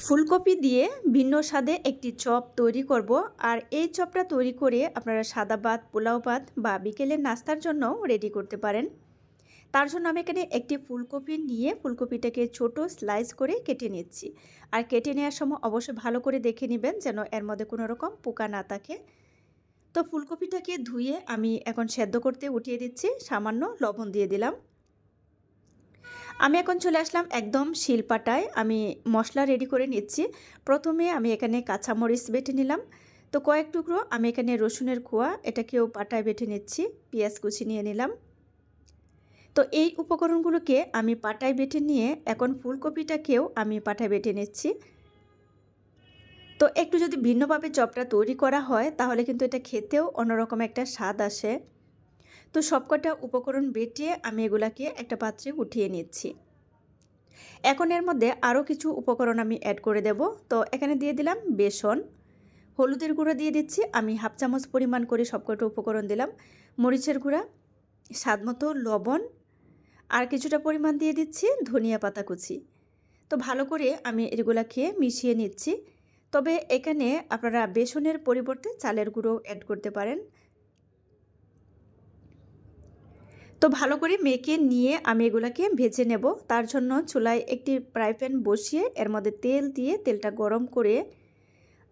ফুলকপি দিয়ে ভিন্ন স্বাদে একটি চপ তৈরি করব। আর এই চপটা তৈরি করে আপনারা সাদা ভাত, পোলাও ভাত বা বিকেলের নাস্তার জন্য রেডি করতে পারেন। তার জন্য আমি এখানে একটি ফুলকপি নিয়ে ফুলকপিটাকে ছোট স্লাইস করে কেটে নিচ্ছি। আর কেটে নেওয়ার সময় অবশ্যই ভালো করে দেখে নেবেন যেন এর মধ্যে কোনো রকম পোকা না থাকে। তো ফুলকপিটাকে ধুয়ে আমি এখন সেদ্ধ করতে উঠিয়ে দিচ্ছি, সামান্য লবণ দিয়ে দিলাম। আমি এখন চলে আসলাম একদম শিলপাটায়, আমি মশলা রেডি করে নিচ্ছি। প্রথমে আমি এখানে কাঁচামরিচ বেটে নিলাম, তো কয়েক টুকরো আমি এখানে রসুনের কোয়া এটাকেও পাটায় বেটে নিচ্ছি, পেঁয়াজ কুচি নিয়ে নিলাম। তো এই উপকরণগুলোকে আমি পাটায় বেটে নিয়ে এখন ফুলকপিটাকেও আমি পাটায় বেটে নিচ্ছি। তো একটু যদি ভিন্নভাবে চপটা তৈরি করা হয় তাহলে কিন্তু এটা খেতেও অন্যরকম একটা স্বাদ আসে। তো সবকটা উপকরণ বেটে আমি এগুলাকে একটা পাত্রে উঠিয়ে নিচ্ছি। এখন এর মধ্যে আরও কিছু উপকরণ আমি অ্যাড করে দেব। তো এখানে দিয়ে দিলাম বেসন, হলুদের গুঁড়ো দিয়ে দিচ্ছি আমি হাফ চামচ পরিমাণ করে সবকটা উপকরণ দিলাম, মরিচের গুঁড়া, স্বাদমতো লবণ, আর কিছুটা পরিমাণ দিয়ে দিচ্ছি ধনিয়া পাতা কুচি। তো ভালো করে আমি এগুলাকে মিশিয়ে নিচ্ছি। তবে এখানে আপনারা বেসনের পরিবর্তে চালের গুঁড়ো অ্যাড করতে পারেন। তো ভালো করে মেখে নিয়ে আমি এগুলাকে ভেজে নেব। তার জন্য চুলায় একটি ফ্রাই প্যান বসিয়ে এর মধ্যে তেল দিয়ে তেলটা গরম করে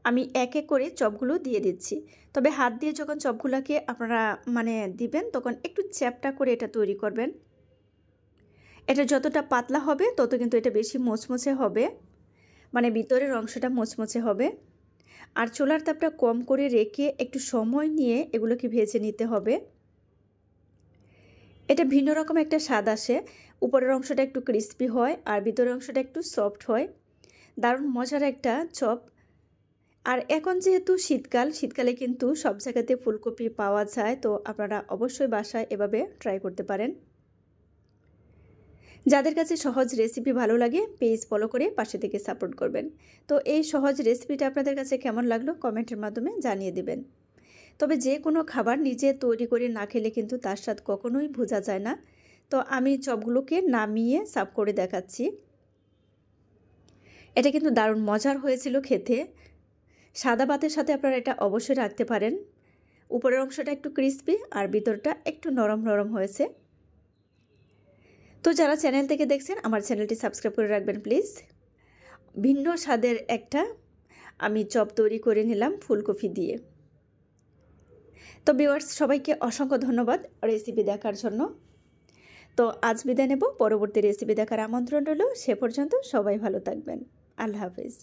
আমি এক এক করে চপগুলো দিয়ে দিচ্ছি। তবে হাত দিয়ে যখন চপগুলোকে আপনারা দিবেন তখন একটু চ্যাপটা করে এটা তৈরি করবেন। এটা যতটা পাতলা হবে তত কিন্তু এটা বেশি মোচমোচে হবে, ভিতরের অংশটা মোচমোচে হবে। আর চুলার তাপটা কম করে রেখে একটু সময় নিয়ে এগুলোকে ভেজে নিতে হবে। এটা ভিন্ন রকম একটা স্বাদ আসে, উপরের অংশটা একটু ক্রিস্পি হয় আর ভিতরের অংশটা একটু সফট হয়। দারুণ মজার একটা চপ। আর এখন যেহেতু শীতকালে কিন্তু সব জায়গাতে ফুলকপি পাওয়া যায়, তো আপনারা অবশ্যই বাসায় এভাবে ট্রাই করতে পারেন। যাদের কাছে সহজ রেসিপি ভালো লাগে পেজ ফলো করে পাশে থেকে সাপোর্ট করবেন। তো এই সহজ রেসিপিটা আপনাদের কাছে কেমন লাগলো কমেন্টের মাধ্যমে জানিয়ে দিবেন। তবে যে কোনো খাবার নিজে তৈরি করে না খেলে কিন্তু তার স্বাদ কখনোই বোঝা যায় না। তো আমি চপগুলোকে নামিয়ে সার্ভ করে দেখাচ্ছি। এটা কিন্তু দারুণ মজার হয়েছিল খেতে। সাদা ভাতের সাথে আপনারা এটা অবশ্যই রাখতে পারেন। উপরের অংশটা একটু ক্রিস্পি আর ভিতরটা একটু নরম নরম হয়েছে। তো যারা চ্যানেল থেকে দেখছেন আমার চ্যানেলটি সাবস্ক্রাইব করে রাখবেন প্লিজ। ভিন্ন স্বাদের একটা আমি চপ তৈরি করে নিলাম ফুলকপি দিয়ে। তো ভিউয়ার্স সবাইকে অসংখ্য ধন্যবাদ রেসিপি দেখার জন্য। তো আজ বিদায় নেব, পরবর্তী রেসিপি দেখার আমন্ত্রণ রইল। সে পর্যন্ত সবাই ভালো থাকবেন। আল্লাহ হাফেজ।